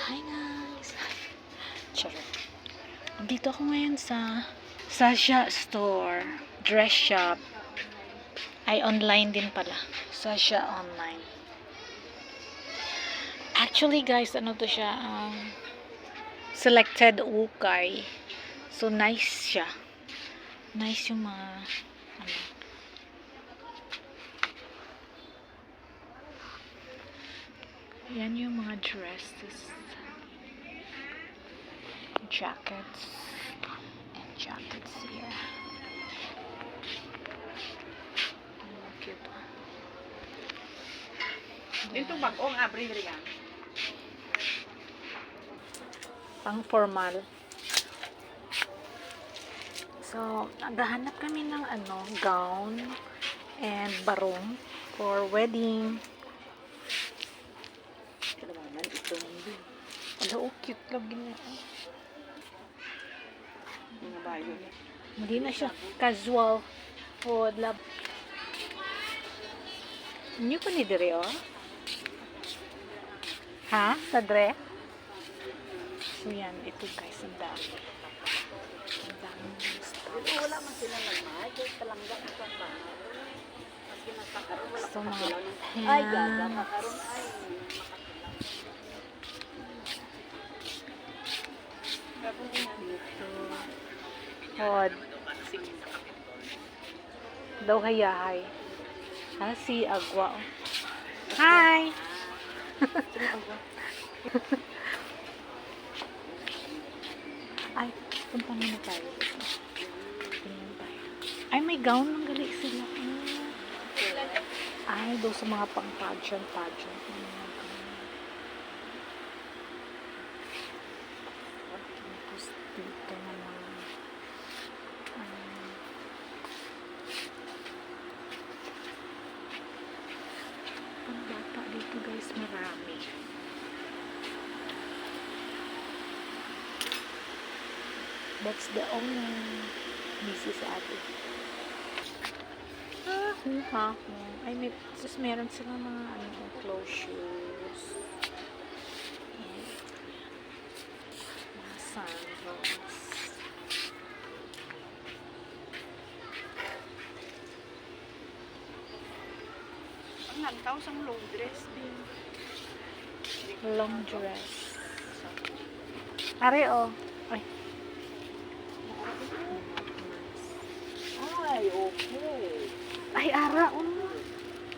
Hi guys! Charot. Dito ako ngayon sa Sasha Store. Dress shop. Ay, online din pala. Sasha online. Actually guys, ano to siya? Selected ukay. So, nice siya. Nice yung mga ano. Yan yung mga dresses. Jackets. And jackets here. Cute. Dito bag-ong abri riyan. Pang formal. So, naghahanap kami ng gown and barong for wedding. Kailangan ito hindi. Hello, cute lagi niya. Mga bayo niya. Hindi na siya casual. Oh, love. Hindi ko ni dire, oh. Ha? Sa dre? So, yan. Ito, guys. Ang dami. Ang dami. Dito wala man sila nagmahal. Kaya talangga na sa bahay. Maski nagpakaroon wala So, mga makatilaw. pants. Ay, gaga. Makaroon ay. Dito. Hod. Daw hayahay. Si Agwa. Oh. Hi! Ay, punta muna tayo. Tingnan tayo. Ay, may gown ng gali sila. Ay, daw sa mga pang-pageant. Tapos dito naman. Ang bata dito guys, marami. That's the owner. Mrs. Ate. Huha ko. Ay, meron sila mga clothes shoes. Mga sandals. Ang nantaw sa long dress din. Long dress. Are, oh. Ay. Ay, okay. Ay, ara, oh.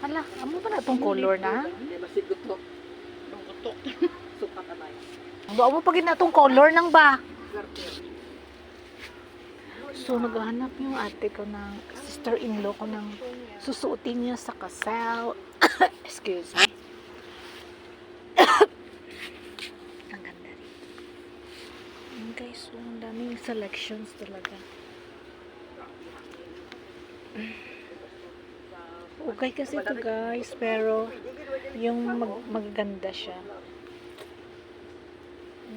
Hala, amo ba na itong color na? Hindi, basi gutok. Ang gutok. Sukat amay. Amo pa gina itong color nang ba? Garter. So, naghahanap yung ate ko ng sister-in-law ko ng susuotin niya sa kasal. Excuse me. Ang ganda rin. Ayan guys, so, ang daming selections talaga. Okay kasi ito guys, pero yung magaganda siya.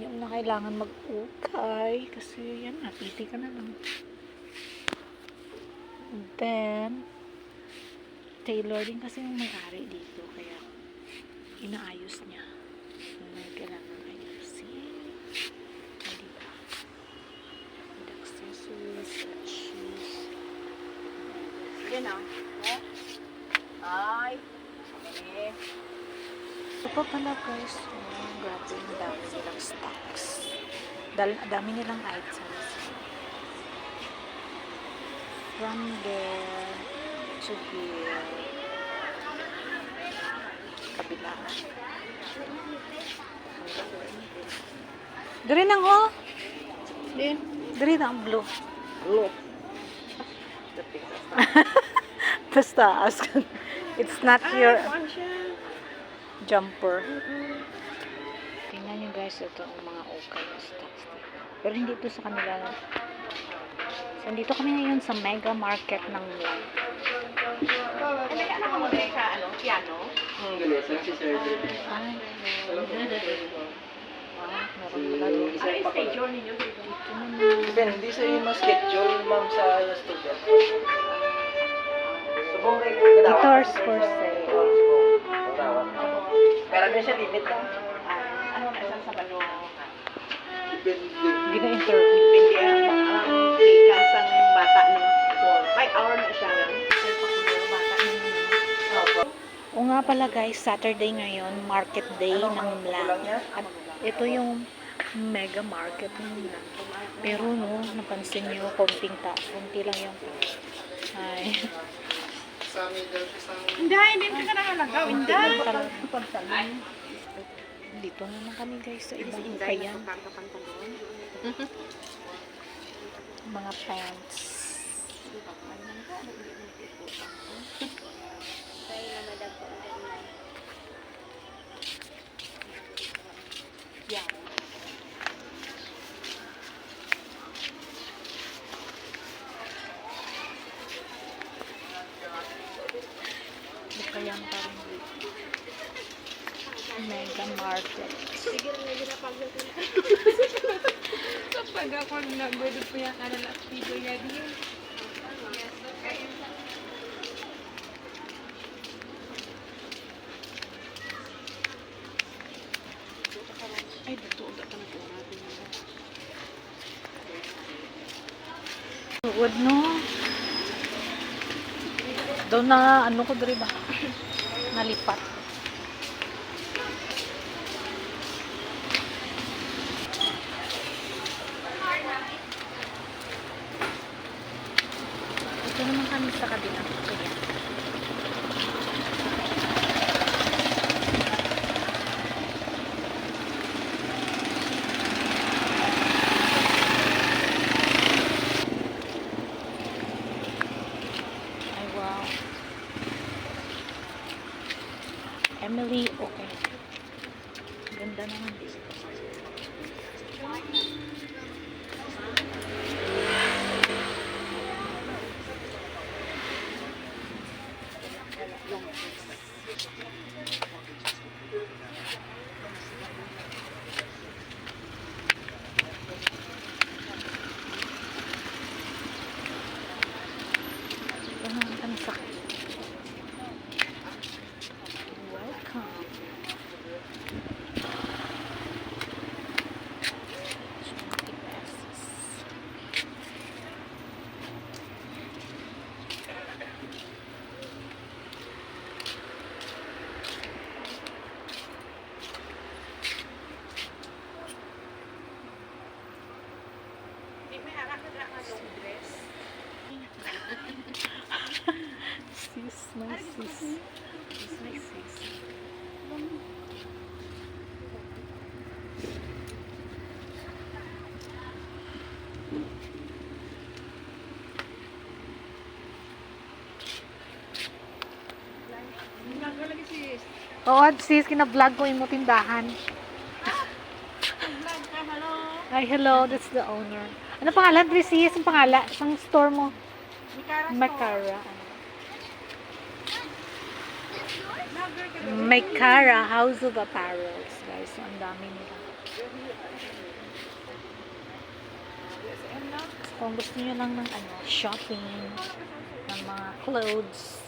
Yung na kailangan mag-ukay kasi yan na, piti ka na lang. And then tailor din kasi yung may-ari dito, kaya inaayos niya. So, kailangan ayusin. Diba? And accessories, shoes. Yan ah. Ay. Okay. Ito pa pala guys, grabe, ang dami nilang stocks. Dami nilang items. From there to here. Kabila. Dari nang ho? Dari na ang blue. Look. Basta ask. It's not your jumper. Tingnan nyo guys, ito ang mga okay na stocks dito. Pero hindi ito sa kanila. So, dito kami ngayon sa mega market ng Milan. Ay, may anak mo din ka, piano? Ay, meron pala doon. Ano yung schedule ninyo dito? Dito naman. Depende sa iyo schedule, ma'am, sa student. Guitars for sale. Pero may siya limit lang. Ano na isang sa ano, Depende. Gina-interview. depende ang ikas ang bata no. 5 hour na siya lang. Pero pag mga bata no. Opo. O nga pala guys, Saturday ngayon, market day ng Kulang Mlang. niya? At ito yung mega market ng Mlang. Pero no, napansin nyo, konti lang yung ay. Hindi ka nakalagaw. Hindi. Dito naman kami guys sa ibang kayan. Mga pants. Yeah. Kayan pa rin dito. Mega market. Kapag ako nag-good po yung kanal at video niya din. Ay, dito ulit ka na po natin. Tuod no. Doon na ano ko diri ba? Nalipat. Ito naman kami sa kabila. Kaya. Ay, wow. Emily, okay. Ganda naman dito. Ito naman kami sa welcome. 20 pesos. Hindi may arak na long dress. Sis, my sis. Sis, my sis. Nagalagi sis. Oo, sis, kina-vlog ko yung mo tindahan. Vlog ka, hello. Ay, hello, that's the owner. Ano pangalan, sis? Ang pangalan? Ang store mo? Mikara Makara. Vlogger ka. Makara House of Apparels, guys. So, ang dami nila. So, kung gusto niyo lang ng ano, shopping, ng mga clothes,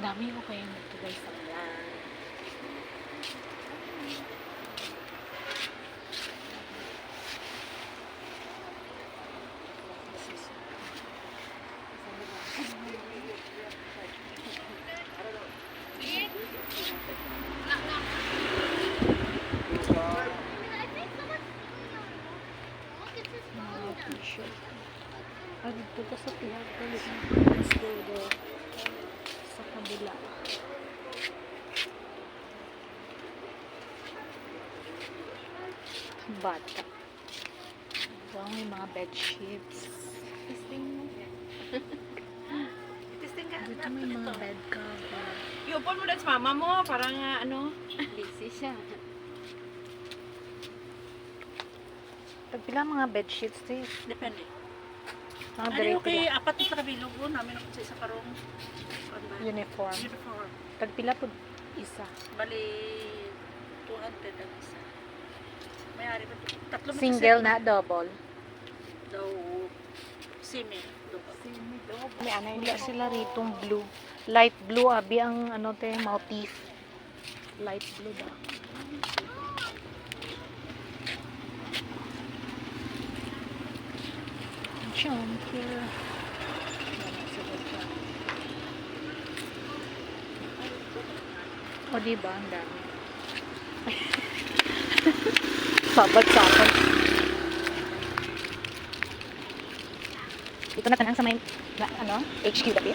ang dami ko kayo nito, guys, sa Milan. Mga t-shirt. Ah, dito ka sa Piato. Let's go there. Sa kabila. Bata. Wow, may mga bed sheets. Testing mo. Testing ka. Dito may mga bed cover. Iupon mo dahil sa mama mo. Parang ano. Busy siya. Tagpila mga bed sheets, sis. Depende. Mga Ano direct okay, apat na kabilog po namin ako sa isa karong uniform. uniform. Tagpila po isa. Bali, 200 ang isa. May-ari pa ito. Tatlo may Single kaset na double. daw semi. May ano, wala sila ritong blue. Light blue, abi ang ano te, motif. Light blue ba? Jumper. O diba, ang dami. Sabat-sabat. Dito na tanang sa may, HQ dati.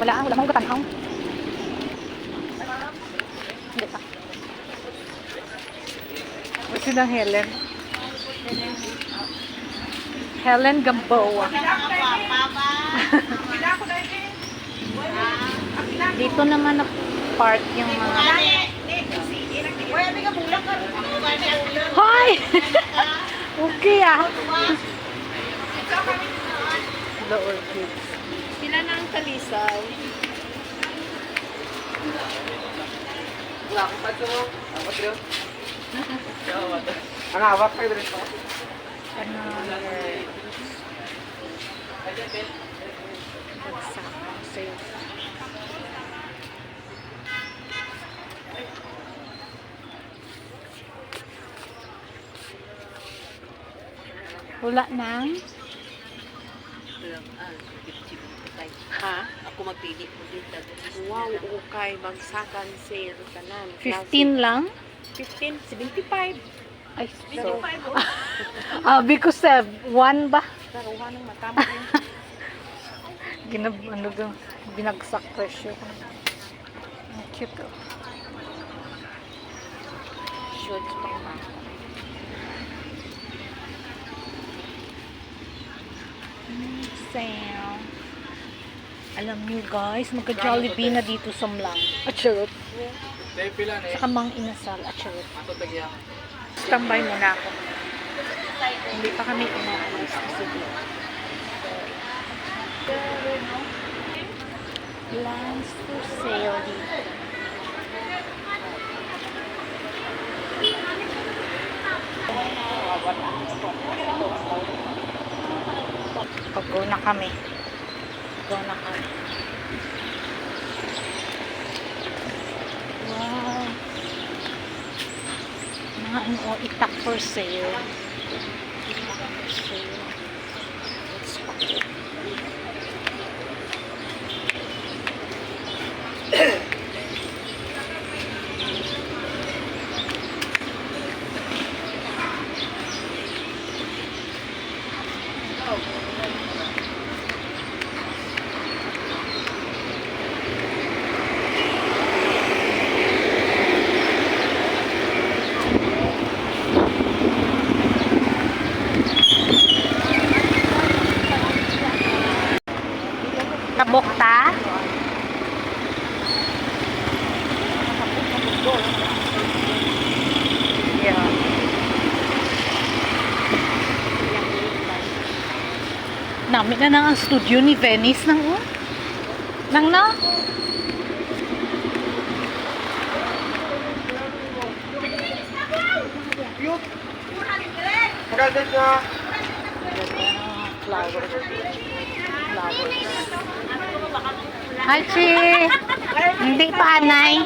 Wala mong katanaw. Hindi pa. Kasi ng Helen. Helen Gamboa. Dito naman na park yung mga... Hoy! Okay ah. The orchids. Sila na ang talisaw. Wala akong panso mo. Ako trio. Ang hawak kayo rin po. Another pagsakang sales. Wala nang Ha? Ako magpili mo dito. Wow, okay. Bagsakan sale tanan. 15 lang? 15, 75. Ay, so. 25 Because 1 ba? Karuha ng matama yun. Binagsak presyo ko. Ang cute oh. Shorts pa ma. Sale. Alam niyo guys, magka-Jollibee na dito sa Mlang. At charot. Dahil pila na eh. Saka Mang Inasal. At charot. Ato tagya. Standby muna ako. Hindi pa kami inaalis kasi dito. Plans for sale dito. Pag-go na kami. Go na kami. Wow. Mga ano, itak for sale. Itak for sale. Let's go. Kabokta. Yeah. Namin na ang studio ni Venice nang na? Maganda siya. Flowers. Hi, Chi! Hindi pa, Anay.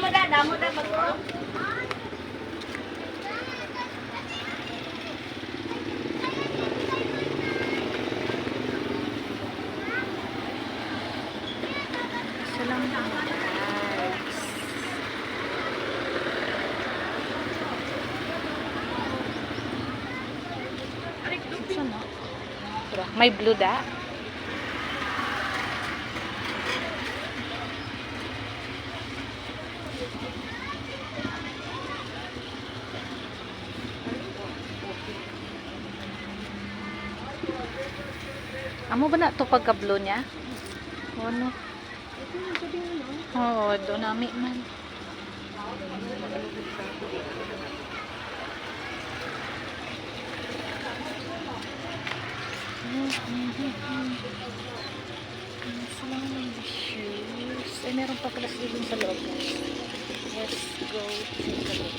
May blue da. Amo ba na to pagka-blue niya? O ano? Oo, doon namin man. Sila naman yung shoes. Ay, meron pa pala sila dun sa loob. Let's go take a look.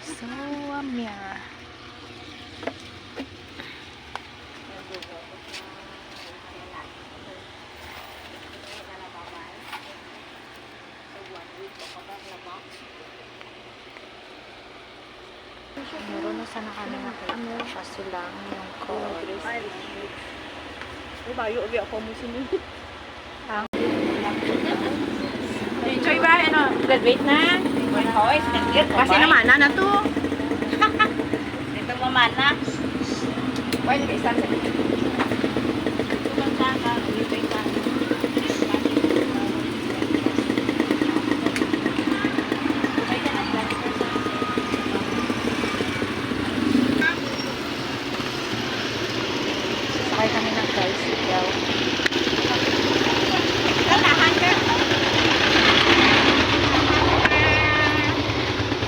So, a mirror. Kasi lang yung code. Ay, bayo, abi ako mo sinun. Ang Enjoy ba? Ano, graduate na? Kasi naman, na to. Ito mamana. Why, nag-isang sa sakay kami ng tricycle.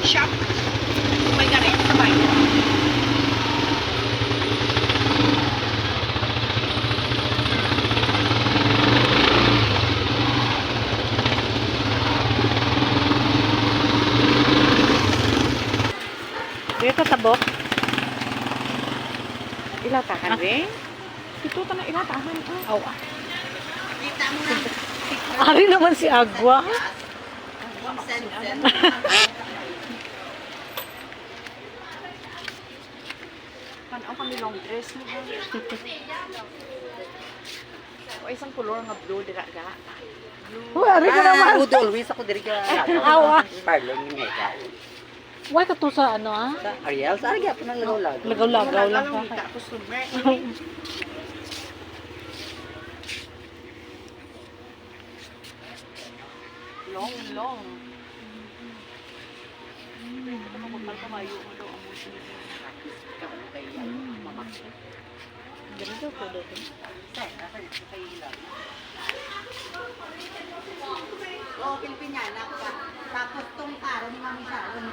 shop. May garit, sabay. Dito tabok. Ilatahan, be? Ito ka na ilatahan. Aw. Ari naman si Agua. Panaw kami long dress mo. O isang color nga blue, dira ga. Uy, ari ka naman. Udo, always ako diri ka. Awa. Parlong ni Mega. Why ka to sa ano ah? Sa Ariel, sa Ariel, po nang lagaw-lagaw. Lagaw-lagaw lang Wala ka. lang ako sumer. Long, long. Ito mo kung kamayo mo daw ang muso niya. Ganito po doon. Oo, Pilipiniana ka. Tapos tong karo ni Mami Sharon.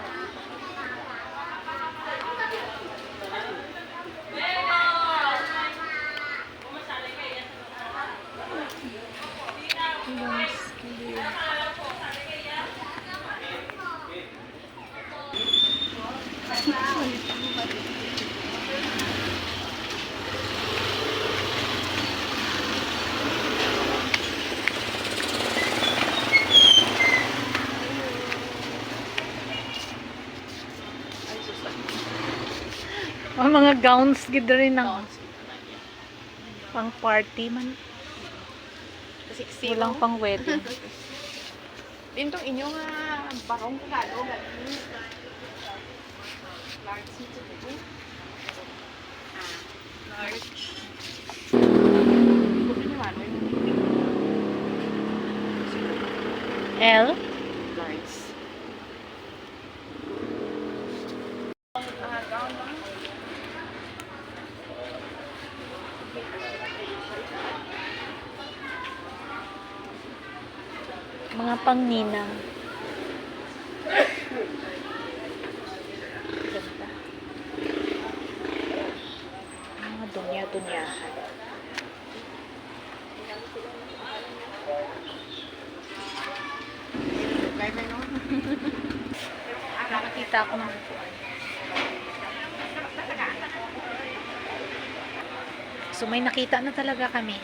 Ang mga gowns gid rin ng pang party man. Siksi Walang pang wedding. Dintong inyo nga barong kado gani. Large seats ito. Large. L. Large. Mga pangninang. Ganda. Mga dunya-dunyahan. Nakakita ako ng upuan. So may nakita na talaga kami.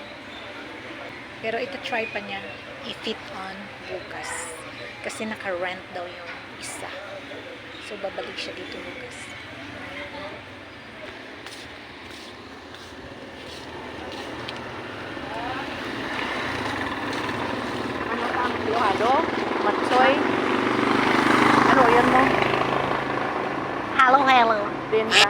Pero ito try pa niya i-fit on bukas. Kasi naka-rent daw yung isa. So babalik siya dito bukas. Ano pa ang buhado? Matsoy? Ano yan mo? Hello, hello. Benta.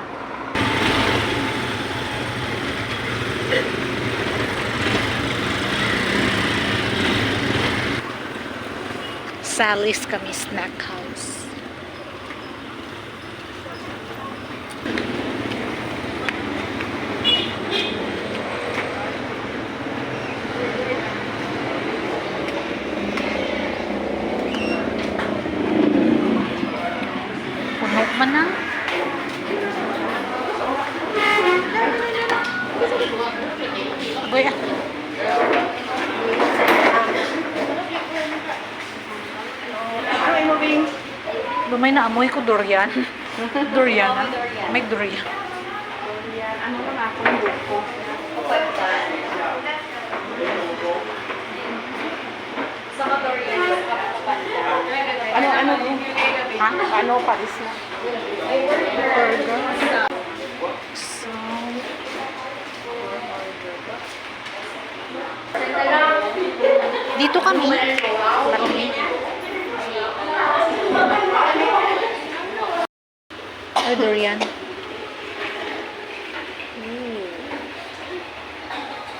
Sally's kami snack house. Puno man na. Boy, Ano yung moving? lumay na amoy ko durian. Durian na. May durian. Yan. Ano lang ako yung buko? Ano? Ha? Ano? Paris na. Burger. Ay, durian.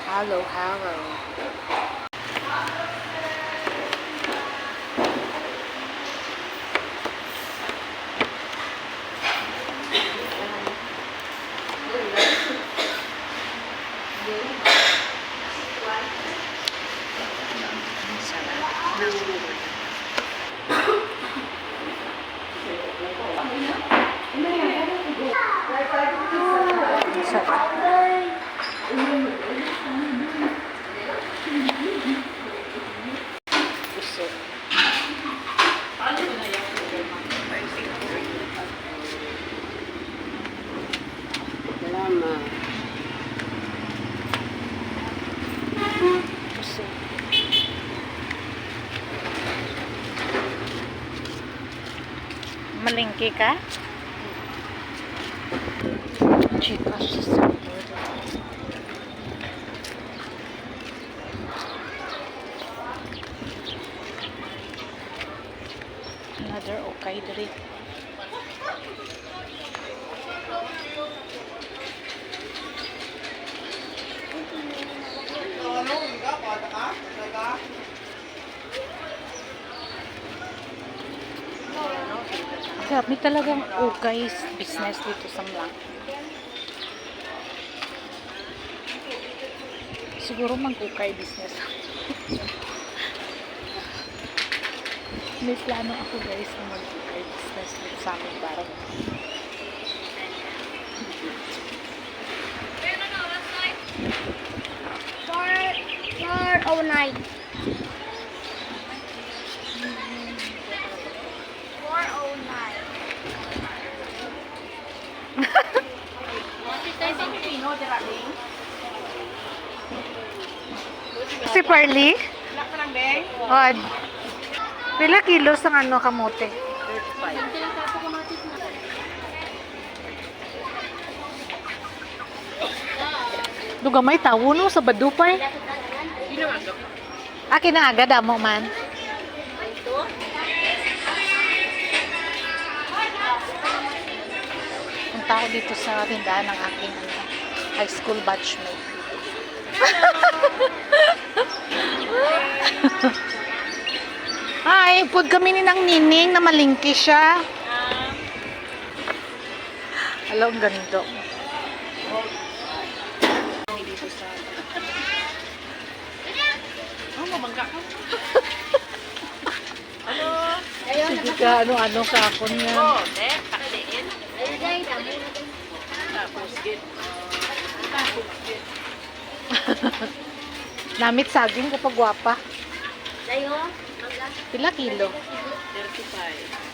Hello, hello. Sarap. Busog. Salamat. Busog. Malingki ka? Gcash sa another okay diri. Grabe talagang okay business dito sa Mlang. Siguro mag-ukay business. May plano ako guys na mag-ukay business dito sa aming barang. Oh nine. 409. Pilipino, Geraldine. Si Parley? Wala ka lang, Beng. Odd. Pila kilos ang ano kamote? 35. Dugamay tawo no sa badupay. Akin na agad amo man. Ang tao dito sa tindahan ng aking high school batchmate. Ay, pud kami ni nang nining na malingki siya. Hello, ang ganda. Oh, mabangga ka. Ano? Sige ka, ano-ano sa ako niya. Oh, dek, pakaliin. Tapos, git. Tapos, git. Namit saging ko pa gwapa. Dayo. Pila kilo? 35.